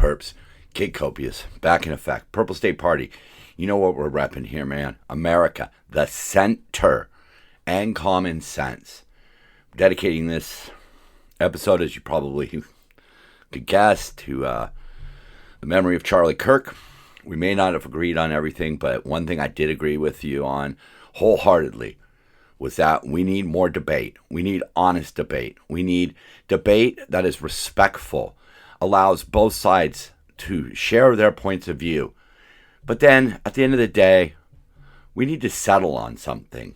perps? Kid Copious, back in effect. Purple State Party. You know what we're repping here, man. America, the center, and common sense. Dedicating this episode, as you probably could guess, to the memory of Charlie Kirk. We may not have agreed on everything, but one thing I did agree with you on wholeheartedly was that we need more debate. We need honest debate. We need debate that is respectful, allows both sides to share their points of view. But then, at the end of the day, we need to settle on something.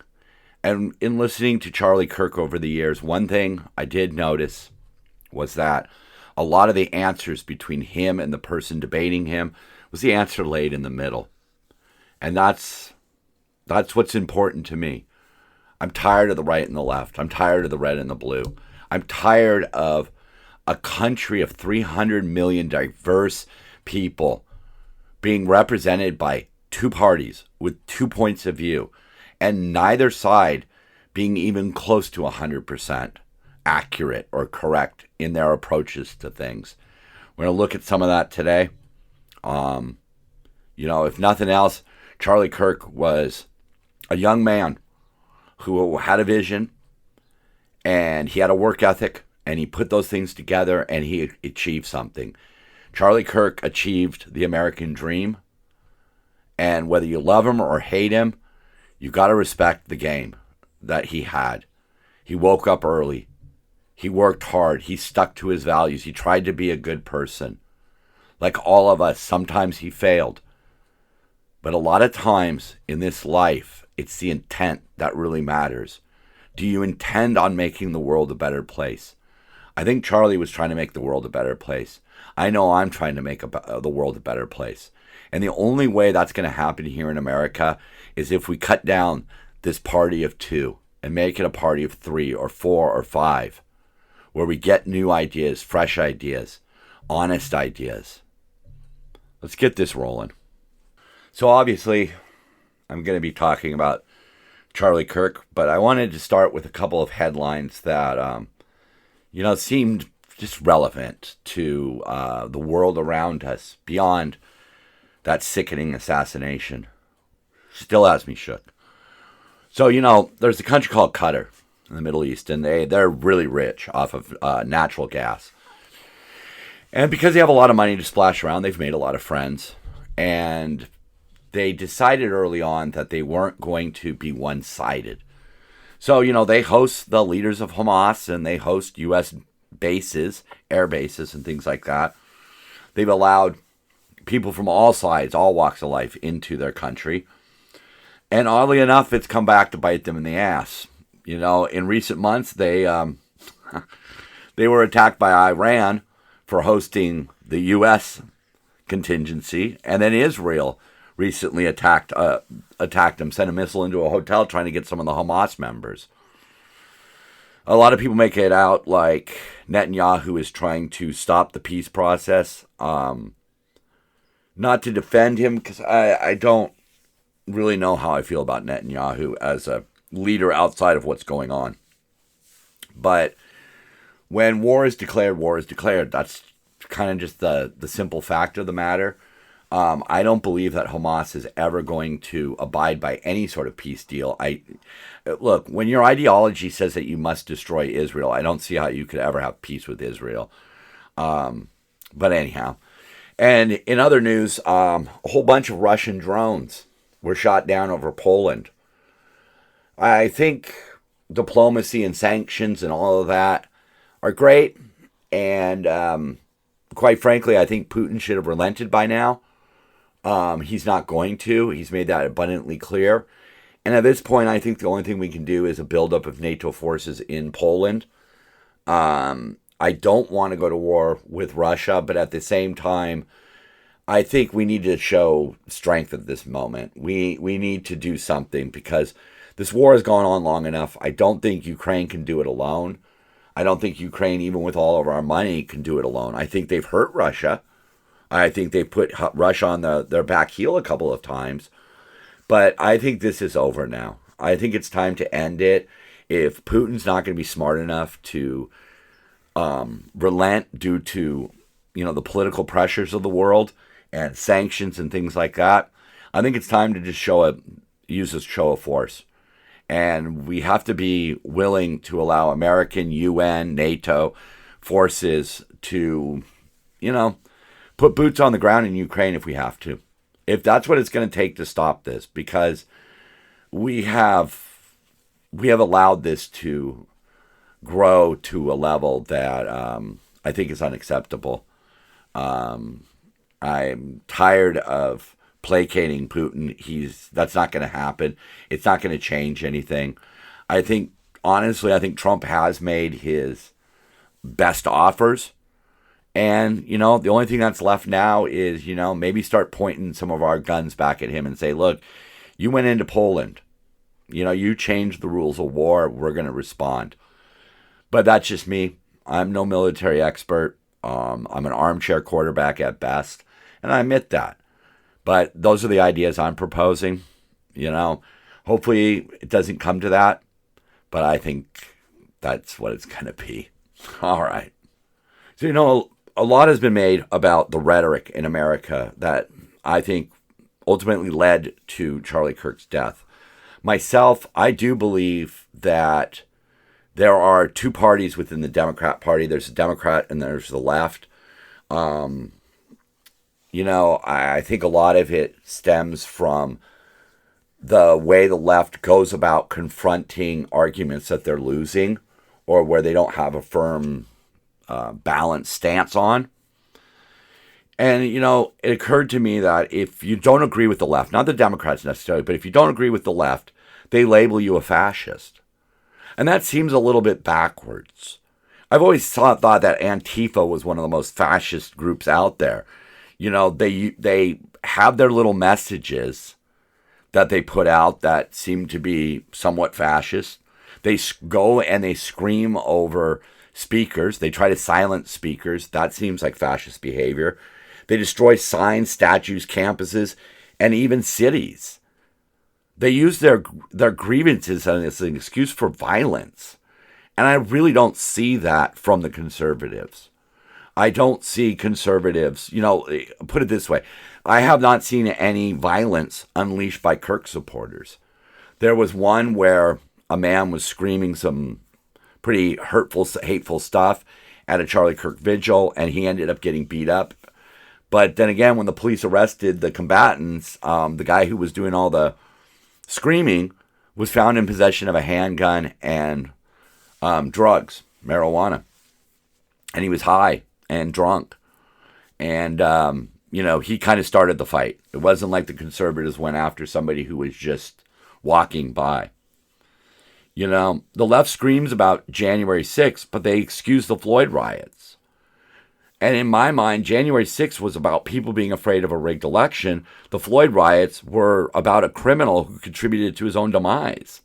And in listening to Charlie Kirk over the years, one thing I did notice was that a lot of the answers between him and the person debating him was the answer laid in the middle. And that's what's important to me. I'm tired of the right and the left. I'm tired of the red and the blue. I'm tired of a country of 300 million diverse people being represented by two parties with 2 points of view, and neither side being even close to 100% accurate or correct in their approaches to things. We're going to look at some of that today. If nothing else, Charlie Kirk was a young man who had a vision, and he had a work ethic, and he put those things together, and he achieved something. Charlie Kirk achieved the American dream, and whether you love him or hate him, you got to respect the game that he had. He woke up early. He worked hard. He stuck to his values. He tried to be a good person. Like all of us, sometimes he failed. But a lot of times in this life, it's the intent that really matters. Do you intend on making the world a better place? I think Charlie was trying to make the world a better place. I know I'm trying to make the world a better place. And the only way that's going to happen here in America is if we cut down this party of two and make it a party of 3 or 4 or 5, where we get new ideas, fresh ideas, honest ideas. Let's get this rolling. So obviously, I'm going to be talking about Charlie Kirk, but I wanted to start with a couple of headlines that, seemed just relevant to the world around us beyond that sickening assassination. Still has me shook. So, there's a country called Qatar in the Middle East, and they're really rich off of natural gas. And because they have a lot of money to splash around, they've made a lot of friends. And they decided early on that they weren't going to be one-sided. So, they host the leaders of Hamas, and they host U.S. bases, air bases, and things like that. They've allowed people from all sides, all walks of life, into their country. And oddly enough, it's come back to bite them in the ass. In recent months, they were attacked by Iran for hosting the U.S. contingency, and then Israel recently attacked them, sent a missile into a hotel trying to get some of the Hamas members. A lot of people make it out like Netanyahu is trying to stop the peace process. Not to defend him, because I don't really know how I feel about Netanyahu as a leader outside of what's going on. But when war is declared, war is declared. That's kind of just the simple fact of the matter. I don't believe that Hamas is ever going to abide by any sort of peace deal. Look, when your ideology says that you must destroy Israel, I don't see how you could ever have peace with Israel. But anyhow, and in other news, a whole bunch of Russian drones were shot down over Poland. I think diplomacy and sanctions and all of that are great. And quite frankly, I think Putin should have relented by now. He's not going to. He's made that abundantly clear. And at this point, I think the only thing we can do is a buildup of NATO forces in Poland. I don't want to go to war with Russia, but at the same time, I think we need to show strength at this moment. We need to do something because this war has gone on long enough. I don't think Ukraine can do it alone. I don't think Ukraine, even with all of our money, can do it alone. I think they've hurt Russia. I think they put Russia on their back heel a couple of times. But I think this is over now. I think it's time to end it. If Putin's not going to be smart enough to relent due to the political pressures of the world and sanctions and things like that. I think it's time to just use a show of force. And we have to be willing to allow American, UN, NATO forces to, put boots on the ground in Ukraine if we have to. If that's what it's going to take to stop this, because we have allowed this to grow to a level that I think is unacceptable. I'm tired of placating Putin. That's not going to happen. It's not going to change anything. Honestly, I think Trump has made his best offers. And, the only thing that's left now is, maybe start pointing some of our guns back at him and say, look, you went into Poland. You changed the rules of war. We're going to respond. But that's just me. I'm no military expert. I'm an armchair quarterback at best. And I admit that. But those are the ideas I'm proposing. Hopefully it doesn't come to that. But I think that's what it's going to be. All right. So, a lot has been made about the rhetoric in America that I think ultimately led to Charlie Kirk's death. Myself, I do believe that there are two parties within the Democrat Party. There's the Democrat and there's the left. I think a lot of it stems from the way the left goes about confronting arguments that they're losing or where they don't have a firm, balanced stance on. And, it occurred to me that if you don't agree with the left, not the Democrats necessarily, but if you don't agree with the left, they label you a fascist. And that seems a little bit backwards. I've always thought that Antifa was one of the most fascist groups out there. They have their little messages that they put out that seem to be somewhat fascist. They go and they scream over speakers. They try to silence speakers. That seems like fascist behavior. They destroy signs, statues, campuses, and even cities. They use their grievances as an excuse for violence. And I really don't see that from the conservatives. I don't see conservatives, put it this way. I have not seen any violence unleashed by Kirk supporters. There was one where a man was screaming some pretty hurtful, hateful stuff at a Charlie Kirk vigil, and he ended up getting beat up. But then again, when the police arrested the combatants, the guy who was doing all the screaming was found in possession of a handgun and drugs, marijuana. And he was high and drunk. And, he kind of started the fight. It wasn't like the conservatives went after somebody who was just walking by. The left screams about January 6th, but they excuse the Floyd riots. And in my mind, January 6th was about people being afraid of a rigged election. The Floyd riots were about a criminal who contributed to his own demise.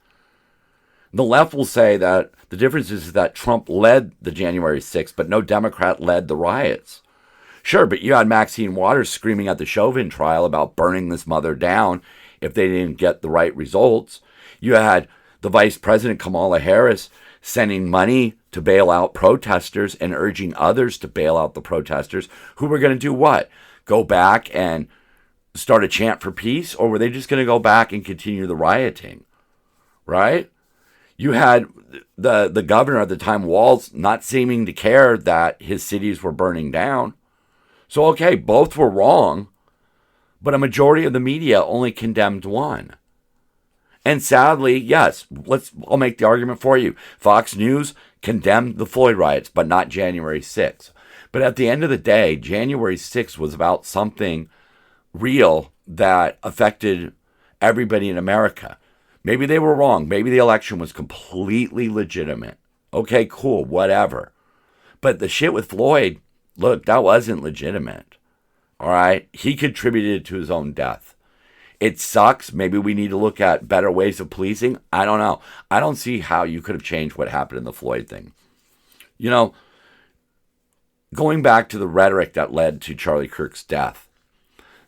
The left will say that the difference is that Trump led the January 6th, but no Democrat led the riots. Sure, but you had Maxine Waters screaming at the Chauvin trial about burning this mother down if they didn't get the right results. You had the Vice President Kamala Harris sending money to bail out protesters and urging others to bail out the protesters who were going to do what? Go back and start a chant for peace? Or were they just going to go back and continue the rioting? Right? You had the governor at the time, Walz, not seeming to care that his cities were burning down. So, okay, both were wrong, but a majority of the media only condemned one. And sadly, yes, I'll make the argument for you. Fox News condemned the Floyd riots, but not January 6th. But at the end of the day, January 6th was about something real that affected everybody in America. Maybe they were wrong. Maybe the election was completely legitimate. Okay, cool, whatever. But the shit with Floyd, look, that wasn't legitimate. All right? He contributed to his own death. It sucks. Maybe we need to look at better ways of policing. I don't know. I don't see how you could have changed what happened in the Floyd thing. Going back to the rhetoric that led to Charlie Kirk's death,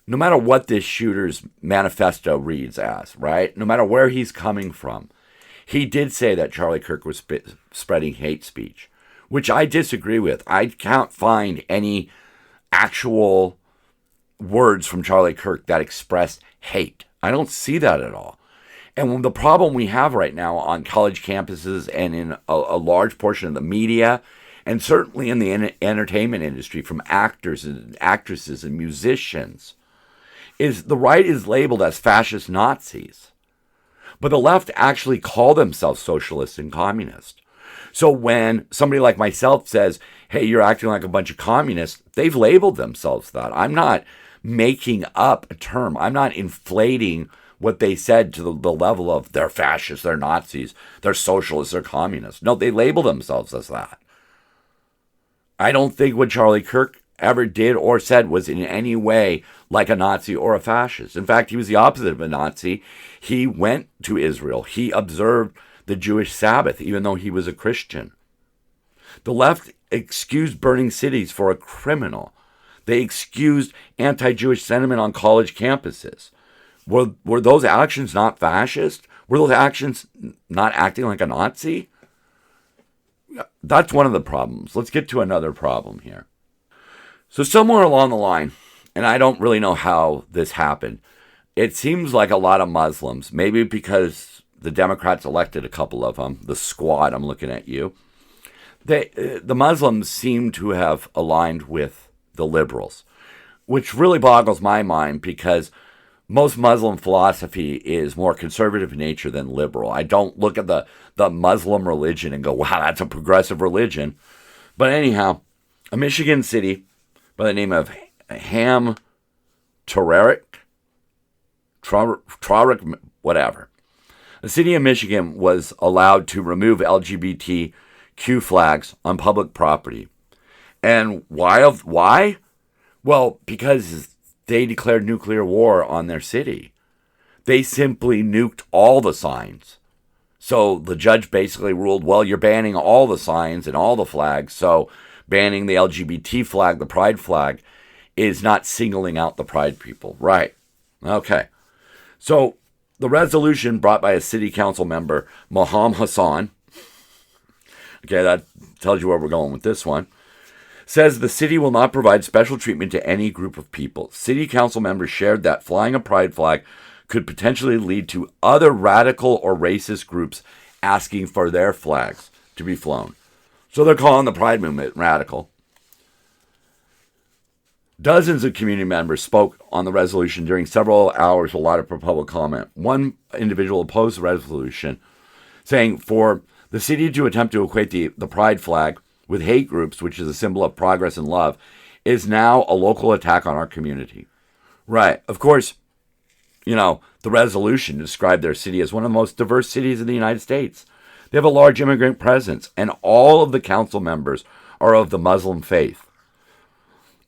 no matter what this shooter's manifesto reads as, right? No matter where he's coming from, he did say that Charlie Kirk was spreading hate speech, which I disagree with. I can't find any actual words from Charlie Kirk that express hate. I don't see that at all. And the problem we have right now on college campuses and in a large portion of the media, and certainly in the entertainment industry, from actors and actresses and musicians, is the right is labeled as fascist Nazis. But the left actually call themselves socialists and communists. So when somebody like myself says, hey, you're acting like a bunch of communists, they've labeled themselves that. I'm not making up a term. I'm not inflating what they said to the level of they're fascists, they're Nazis, they're socialists, they're communists. No, they label themselves as that. I don't think what Charlie Kirk ever did or said was in any way like a Nazi or a fascist. In fact, he was the opposite of a Nazi. He went to Israel. He observed the Jewish Sabbath, even though he was a Christian. The left excused burning cities for a criminal. They excused anti-Jewish sentiment on college campuses. Were those actions not fascist? Were those actions not acting like a Nazi? That's one of the problems. Let's get to another problem here. So somewhere along the line, and I don't really know how this happened, it seems like a lot of Muslims, maybe because the Democrats elected a couple of them, the squad, I'm looking at you, the Muslims seem to have aligned with the liberals, which really boggles my mind because most Muslim philosophy is more conservative in nature than liberal. I don't look at the Muslim religion and go, wow, that's a progressive religion. But anyhow, a Michigan city by the name of Tararik, whatever. The city of Michigan was allowed to remove LGBTQ flags on public property. And why? Well, because they declared nuclear war on their city. They simply nuked all the signs. So the judge basically ruled, well, you're banning all the signs and all the flags, so banning the LGBT flag, the pride flag, is not singling out the pride people. Right. Okay. So the resolution brought by a city council member, Moham Hassan, okay, that tells you where we're going with this one, says the city will not provide special treatment to any group of people. City council members shared that flying a pride flag could potentially lead to other radical or racist groups asking for their flags to be flown. So they're calling the pride movement radical. Dozens of community members spoke on the resolution during several hours allotted for public comment. One individual opposed the resolution, saying for the city to attempt to equate the pride flag with hate groups, which is a symbol of progress and love, is now a local attack on our community. Right. Of course, the resolution described their city as one of the most diverse cities in the United States. They have a large immigrant presence, and all of the council members are of the Muslim faith.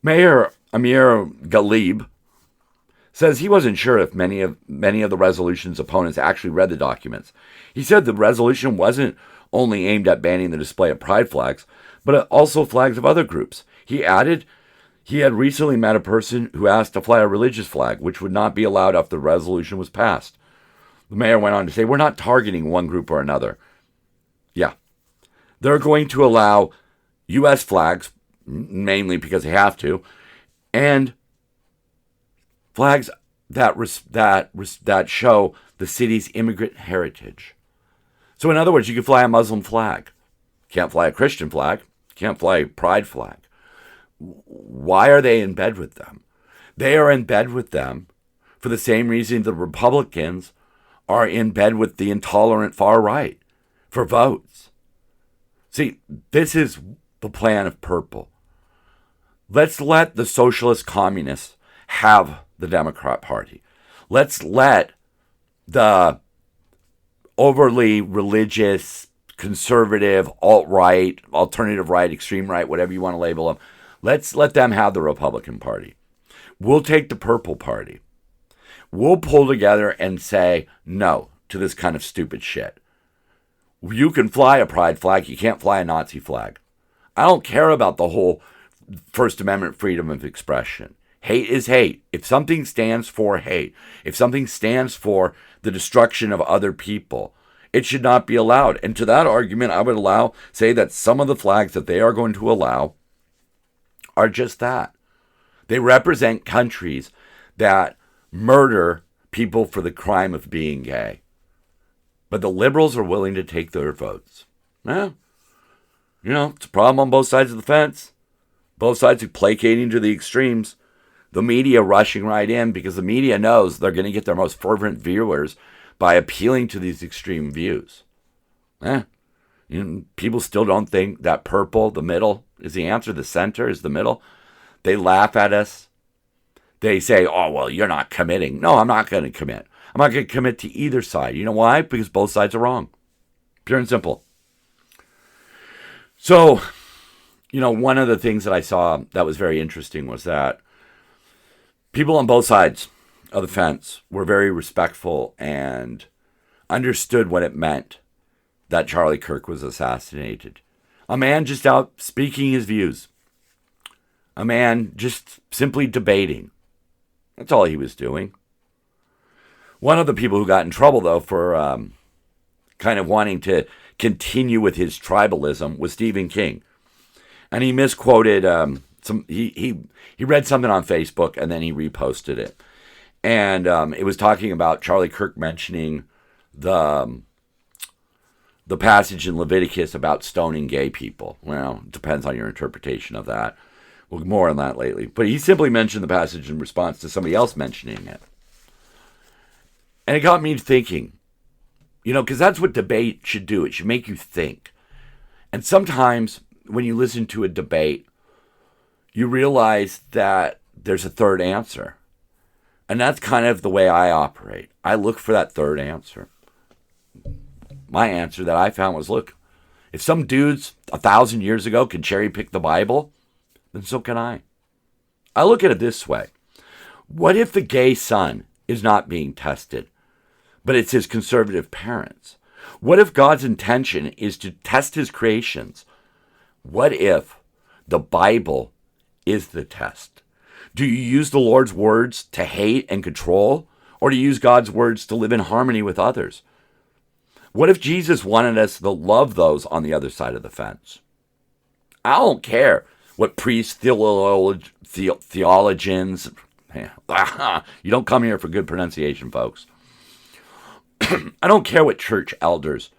Mayor Amir Ghalib says he wasn't sure if many of the resolution's opponents actually read the documents. He said the resolution wasn't only aimed at banning the display of pride flags, but also flags of other groups. He added he had recently met a person who asked to fly a religious flag, which would not be allowed after the resolution was passed. The mayor went on to say, we're not targeting one group or another. Yeah. They're going to allow U.S. flags, mainly because they have to, and flags that show the city's immigrant heritage. So in other words, you can fly a Muslim flag. Can't fly a Christian flag. Can't fly a pride flag. Why are they in bed with them? They are in bed with them for the same reason the Republicans are in bed with the intolerant far right, for votes. See, this is the plan of purple. Let's let the socialist communists have the Democrat Party. Let's let the overly religious, conservative, alt-right, alternative right, extreme right, whatever you want to label them, let's let them have the Republican Party. We'll take the purple party. We'll pull together and say no to this kind of stupid shit. You can fly a pride flag. You can't fly a Nazi flag. I don't care about the whole First Amendment freedom of expression. Hate is hate. If something stands for hate, if something stands for the destruction of other people, it should not be allowed. And to that argument, I would say that some of the flags that they are going to allow are just that. They represent countries that murder people for the crime of being gay. But the liberals are willing to take their votes. Well, it's a problem on both sides of the fence. Both sides are placating to the extremes. The media rushing right in because the media knows they're going to get their most fervent viewers by appealing to these extreme views. People still don't think that purple, the middle, is the answer. The center is the middle. They laugh at us. They say, oh, well, you're not committing. No, I'm not going to commit. I'm not going to commit to either side. You know why? Because both sides are wrong. Pure and simple. So, one of the things that I saw that was very interesting was that people on both sides of the fence were very respectful and understood what it meant that Charlie Kirk was assassinated. A man just out speaking his views. A man just simply debating. That's all he was doing. One of the people who got in trouble, though, for kind of wanting to continue with his tribalism was Stephen King. And he misquoted he read something on Facebook and then he reposted it. And it was talking about Charlie Kirk mentioning the passage in Leviticus about stoning gay people. Well, it depends on your interpretation of that. We'll more on that lately. But he simply mentioned the passage in response to somebody else mentioning it. And it got me thinking, because that's what debate should do. It should make you think. And sometimes when you listen to a debate, you realize that there's a third answer. And that's kind of the way I operate. I look for that third answer. My answer that I found was, look, if some dudes 1,000 years ago could cherry pick the Bible, then so can I. I look at it this way. What if the gay son is not being tested, but it's his conservative parents? What if God's intention is to test his creations? What if the Bible is the test? Do you use the Lord's words to hate and control, or do you use God's words to live in harmony with others? What if Jesus wanted us to love those on the other side of the fence? I don't care what priests, theologians, you don't come here for good pronunciation, folks. I don't care what church elders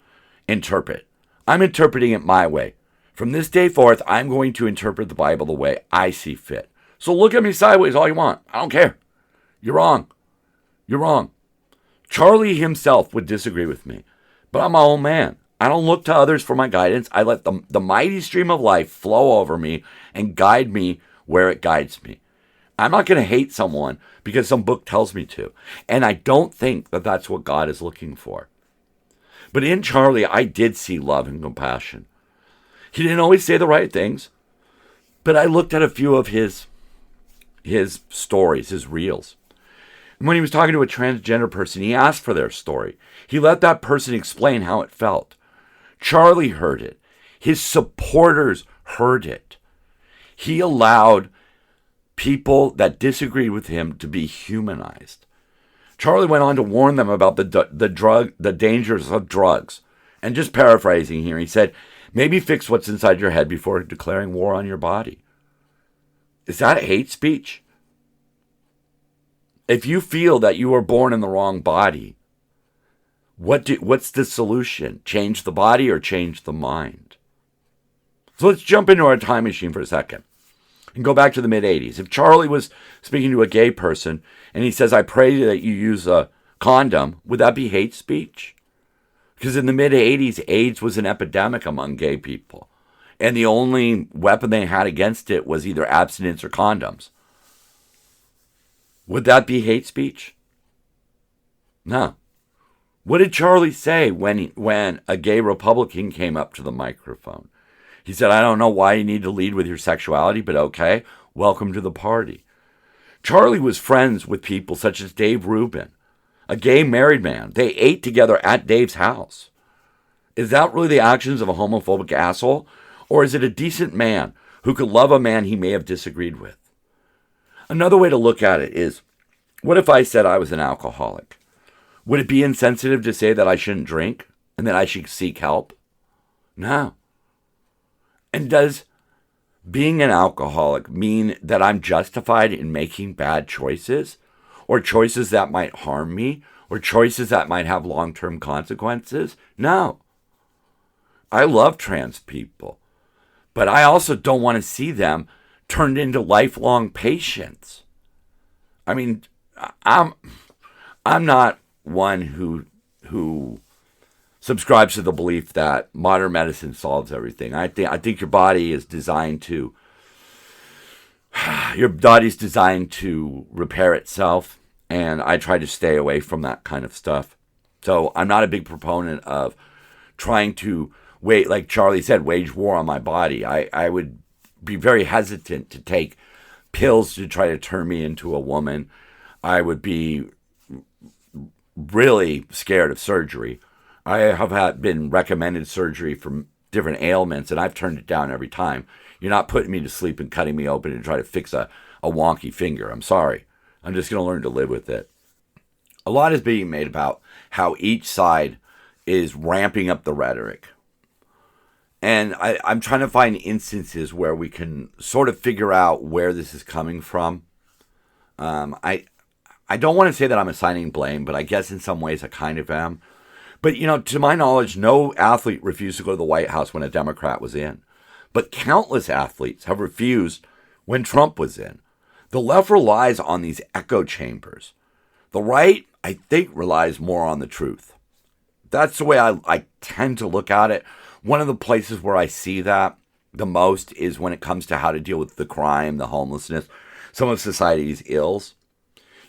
interpret. I'm interpreting it my way. From this day forth, I'm going to interpret the Bible the way I see fit. So look at me sideways all you want. I don't care. You're wrong. You're wrong. Charlie himself would disagree with me. But I'm my own man. I don't look to others for my guidance. I let the mighty stream of life flow over me and guide me where it guides me. I'm not going to hate someone because some book tells me to. And I don't think that that's what God is looking for. But in Charlie, I did see love and compassion. He didn't always say the right things. But I looked at a few of his stories, his reels. And when he was talking to a transgender person, he asked for their story. He let that person explain how it felt. Charlie heard it. His supporters heard it. He allowed people that disagreed with him to be humanized. Charlie went on to warn them about the dangers of drugs. And just paraphrasing here, he said, maybe fix what's inside your head before declaring war on your body. Is that hate speech? If you feel that you were born in the wrong body, what's the solution? Change the body or change the mind? So let's jump into our time machine for a second and go back to the mid-'80s. If Charlie was speaking to a gay person and he says, I pray that you use a condom, would that be hate speech? Because in the mid-'80s, AIDS was an epidemic among gay people. And the only weapon they had against it was either abstinence or condoms. Would that be hate speech? No. What did Charlie say when a gay Republican came up to the microphone? He said, I don't know why you need to lead with your sexuality, but okay, welcome to the party. Charlie was friends with people such as Dave Rubin, a gay married man. They ate together at Dave's house. Is that really the actions of a homophobic asshole? Or is it a decent man who could love a man he may have disagreed with? Another way to look at it is, what if I said I was an alcoholic? Would it be insensitive to say that I shouldn't drink and that I should seek help? No. And does being an alcoholic mean that I'm justified in making bad choices or choices that might harm me or choices that might have long-term consequences? No. I love trans people, but I also don't want to see them turned into lifelong patients. I mean, I'm not one who subscribes to the belief that modern medicine solves everything. I think your body is designed to repair itself, and I try to stay away from that kind of stuff. So I'm not a big proponent of trying to like Charlie said, wage war on my body. I would be very hesitant to take pills to try to turn me into a woman. I would be really scared of surgery. I have been recommended surgery for different ailments, and I've turned it down every time. You're not putting me to sleep and cutting me open and try to fix a wonky finger. I'm sorry. I'm just going to learn to live with it. A lot is being made about how each side is ramping up the rhetoric. And I'm trying to find instances where we can sort of figure out where this is coming from. I don't want to say that I'm assigning blame, but I guess in some ways I kind of am. But, to my knowledge, no athlete refused to go to the White House when a Democrat was in. But countless athletes have refused when Trump was in. The left relies on these echo chambers. The right, I think, relies more on the truth. That's the way I tend to look at it. One of the places where I see that the most is when it comes to how to deal with the crime, the homelessness, some of society's ills.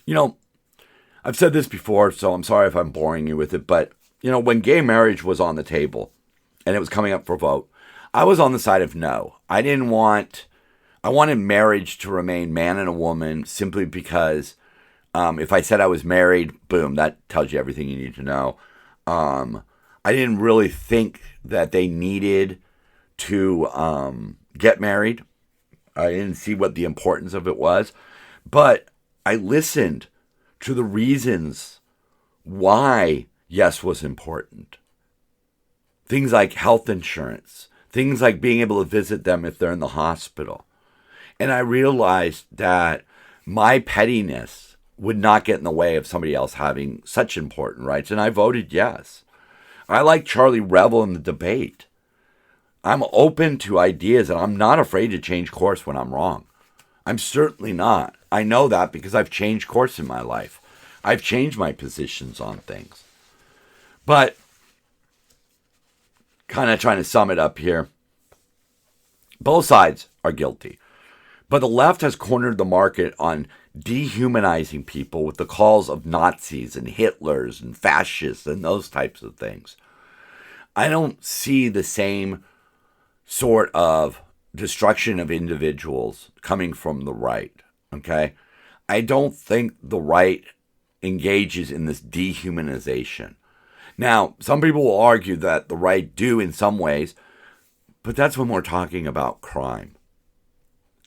I've said this before, so I'm sorry if I'm boring you with it, but, when gay marriage was on the table and it was coming up for vote, I was on the side of no. I wanted marriage to remain man and a woman simply because if I said I was married, boom, that tells you everything you need to know. I didn't really think that they needed to get married. I didn't see what the importance of it was. But I listened to the reasons why yes was important. Things like health insurance. Things like being able to visit them if they're in the hospital. And I realized that my pettiness would not get in the way of somebody else having such important rights. And I voted yes. I like Charlie Revel in the debate. I'm open to ideas and I'm not afraid to change course when I'm wrong. I'm certainly not. I know that because I've changed course in my life. I've changed my positions on things. But, kind of trying to sum it up here, both sides are guilty. But the left has cornered the market on dehumanizing people with the calls of Nazis and Hitlers and fascists and those types of things. I don't see the same sort of destruction of individuals coming from the right, okay? I don't think the right engages in this dehumanization. Now, some people will argue that the right do in some ways, but that's when we're talking about crime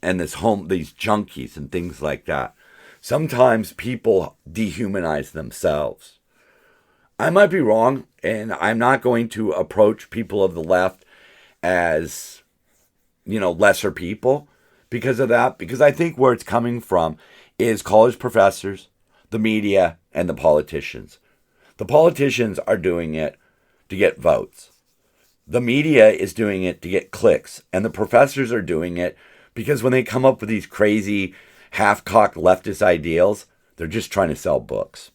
and these junkies and things like that. Sometimes people dehumanize themselves. I might be wrong, and I'm not going to approach people of the left as, lesser people because of that. Because I think where it's coming from is college professors, the media, and the politicians. The politicians are doing it to get votes. The media is doing it to get clicks. And the professors are doing it because when they come up with these crazy half-cocked leftist ideals, they're just trying to sell books.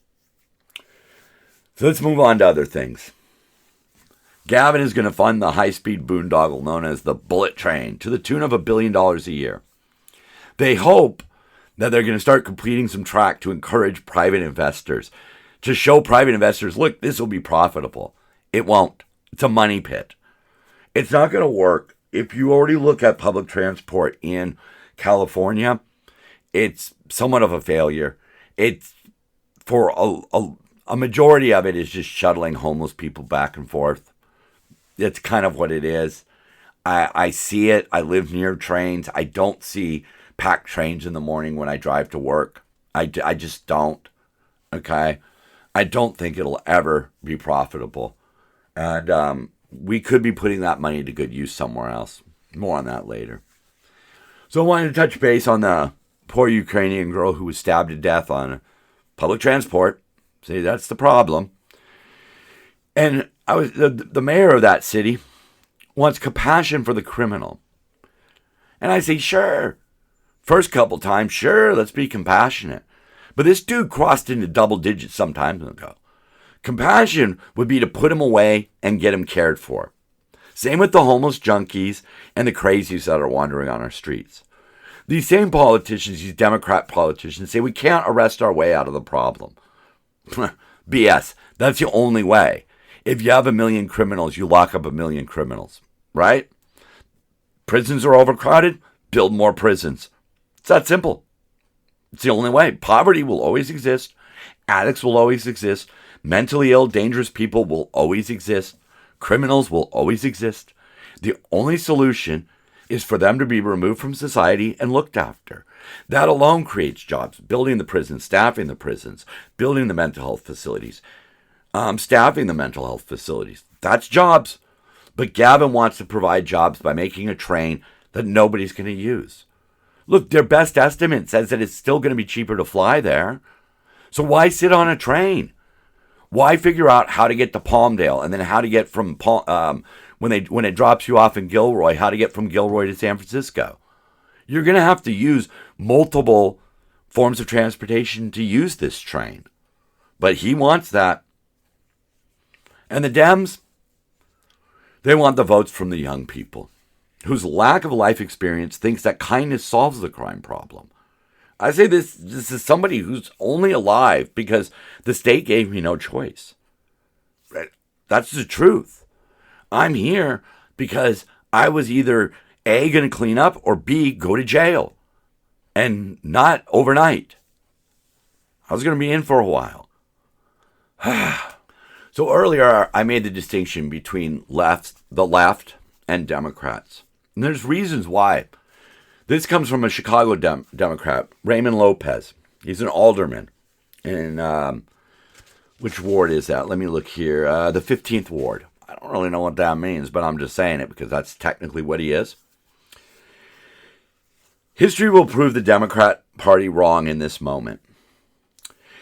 So let's move on to other things. Gavin is going to fund the high-speed boondoggle known as the bullet train to the tune of $1 billion a year. They hope that they're going to start completing some track to encourage private investors, to show private investors, look, this will be profitable. It won't. It's a money pit. It's not going to work. If you already look at public transport in California, it's somewhat of a failure. It's for a majority of it is just shuttling homeless people back and forth. It's kind of what it is. I see it. I live near trains. I don't see packed trains in the morning when I drive to work. I just don't. Okay? I don't think it'll ever be profitable. And we could be putting that money to good use somewhere else. More on that later. So I wanted to touch base on the poor Ukrainian girl who was stabbed to death on public transport. See, that's the problem. And I was the mayor of that city wants compassion for the criminal. And I say, sure. First couple times, sure, let's be compassionate. But this dude crossed into double digits some time ago. Compassion would be to put him away and get him cared for. Same with the homeless junkies and the crazies that are wandering on our streets. These same politicians, these Democrat politicians, say we can't arrest our way out of the problem. BS. That's the only way. If you have 1 million criminals, you lock up 1 million criminals, right? Prisons are overcrowded, build more prisons. It's that simple. It's the only way. Poverty will always exist. Addicts will always exist. Mentally ill, dangerous people will always exist. Criminals will always exist. The only solution is for them to be removed from society and looked after. That alone creates jobs. Building the prisons, staffing the prisons, building the mental health facilities, staffing the mental health facilities. That's jobs. But Gavin wants to provide jobs by making a train that nobody's going to use. Look, their best estimate says that it's still going to be cheaper to fly there. So why sit on a train? Why figure out how to get to Palmdale and then how to get from when it drops you off in Gilroy, how to get from Gilroy to San Francisco? You're going to have to use multiple forms of transportation to use this train. But he wants that. And the Dems, they want the votes from the young people, whose lack of life experience thinks that kindness solves the crime problem. I say this is somebody who's only alive because the state gave me no choice. That's the truth. I'm here because I was either A, going to clean up, or B, go to jail. And not overnight. I was going to be in for a while. So earlier, I made the distinction between the left and Democrats. And there's reasons why. This comes from a Chicago Democrat, Raymond Lopez. He's an alderman. In, which ward is that? Let me look here. The 15th ward. I don't really know what that means, but I'm just saying it because that's technically what he is. History will prove the Democrat Party wrong in this moment.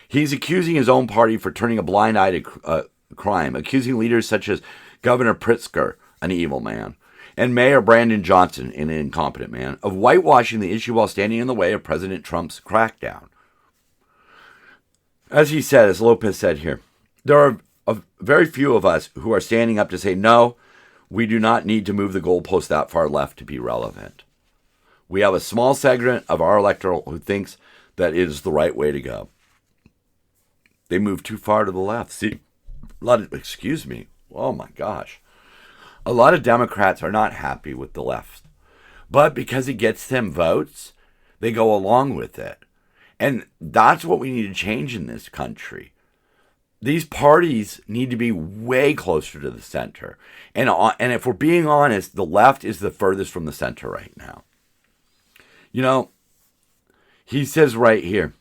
He's accusing his own party for turning a blind eye to crime, accusing leaders such as Governor Pritzker, an evil man, and Mayor Brandon Johnson, an incompetent man, of whitewashing the issue while standing in the way of President Trump's crackdown. As he said, as Lopez said here, there are very few of us who are standing up to say, no, we do not need to move the goalpost that far left to be relevant. We have a small segment of our electorate who thinks that it is the right way to go. They move too far to the left. See, oh my gosh. A lot of Democrats are not happy with the left. But because it gets them votes, they go along with it. And that's what we need to change in this country. These parties need to be way closer to the center. And if we're being honest, the left is the furthest from the center right now. You know, he says right here,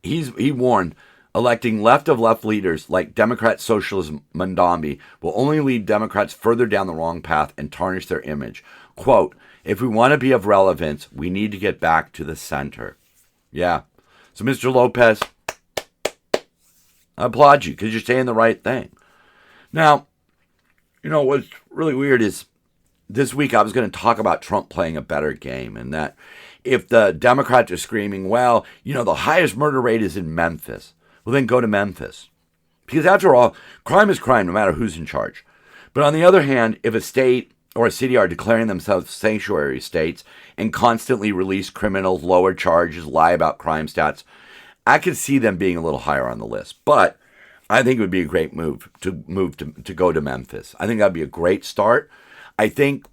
he warned, electing left of left leaders like Democrat socialist Mondambi will only lead Democrats further down the wrong path and tarnish their image. Quote, if we want to be of relevance, we need to get back to the center. Yeah. So, Mr. Lopez, I applaud you because you're saying the right thing. Now, you know, what's really weird is this week I was going to talk about Trump playing a better game, and that if the Democrats are screaming, well, you know, the highest murder rate is in Memphis, well, then go to Memphis. Because after all, crime is crime no matter who's in charge. But on the other hand, if a state or a city are declaring themselves sanctuary states and constantly release criminals, lower charges, lie about crime stats, I could see them being a little higher on the list. But I think it would be a great move to go to Memphis. I think that would be a great start. I think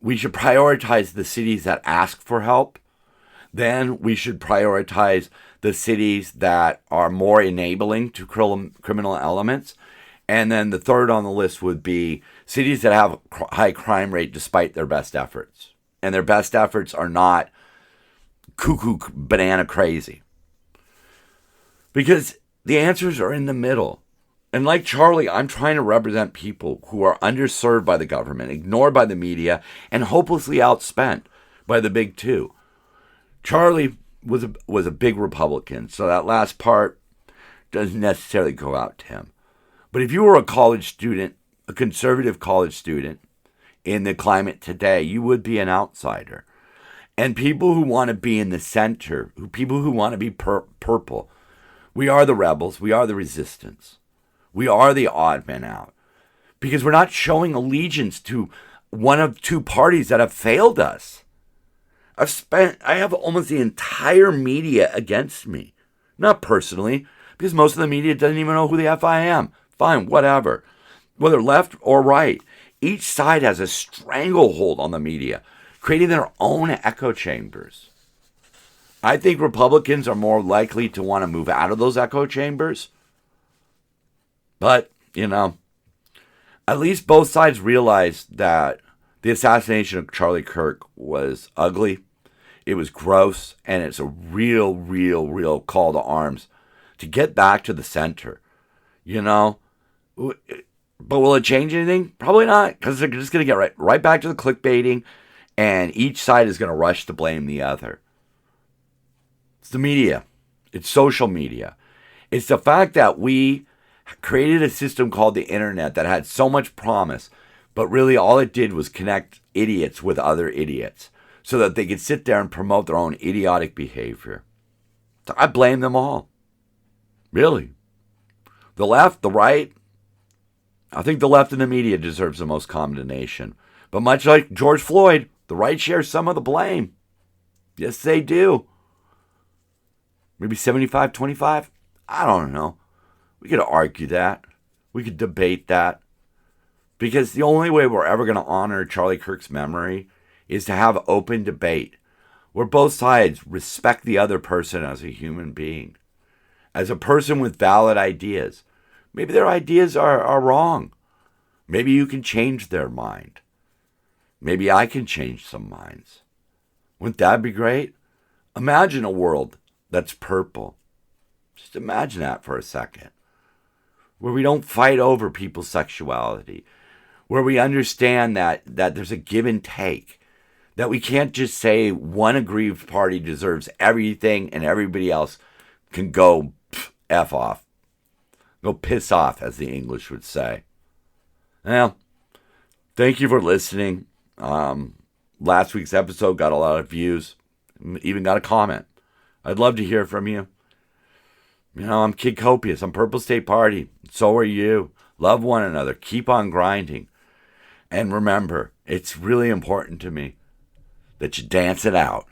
we should prioritize the cities that ask for help. Then we should prioritize the cities that are more enabling to criminal elements. And then the third on the list would be cities that have high crime rate despite their best efforts. And their best efforts are not cuckoo banana crazy. Because the answers are in the middle. And like Charlie, I'm trying to represent people who are underserved by the government, ignored by the media, and hopelessly outspent by the big two. Charlie was a big Republican, so that last part doesn't necessarily go out to him. But if you were a college student, a conservative college student in the climate today, you would be an outsider. And people who want to be in the center, people who want to be purple, we are the rebels, we are the resistance. We are the odd men out. Because we're not showing allegiance to one of two parties that have failed us. I have almost the entire media against me. Not personally, because most of the media doesn't even know who the F I am. Fine, whatever. Whether left or right, each side has a stranglehold on the media, creating their own echo chambers. I think Republicans are more likely to want to move out of those echo chambers. But, at least both sides realized that the assassination of Charlie Kirk was ugly. It was gross, and it's a real call to arms to get back to the center. But will it change anything? Probably not, because they're just going to get right back to the clickbaiting, and each side is going to rush to blame the other. It's the media. It's social media. It's the fact that we created a system called the internet that had so much promise, but really all it did was connect idiots with other idiots so that they could sit there and promote their own idiotic behavior. So I blame them all. Really. The left, the right, I think the left and the media deserves the most condemnation. But much like George Floyd, the right shares some of the blame. Yes, they do. Maybe 75-25? I don't know. We could argue that. We could debate that. Because the only way we're ever going to honor Charlie Kirk's memory is to have open debate where both sides respect the other person as a human being, as a person with valid ideas. Maybe their ideas are wrong. Maybe you can change their mind. Maybe I can change some minds. Wouldn't that be great? Imagine a world that's purple. Just imagine that for a second. Where we don't fight over people's sexuality. Where we understand that there's a give and take. That we can't just say one aggrieved party deserves everything and everybody else can go F off. Go piss off, as the English would say. Well, thank you for listening. Last week's episode got a lot of views. Even got a comment. I'd love to hear from you. I'm Kid Copious. I'm Purple State Party. So are you. Love one another. Keep on grinding. And remember, it's really important to me that you dance it out.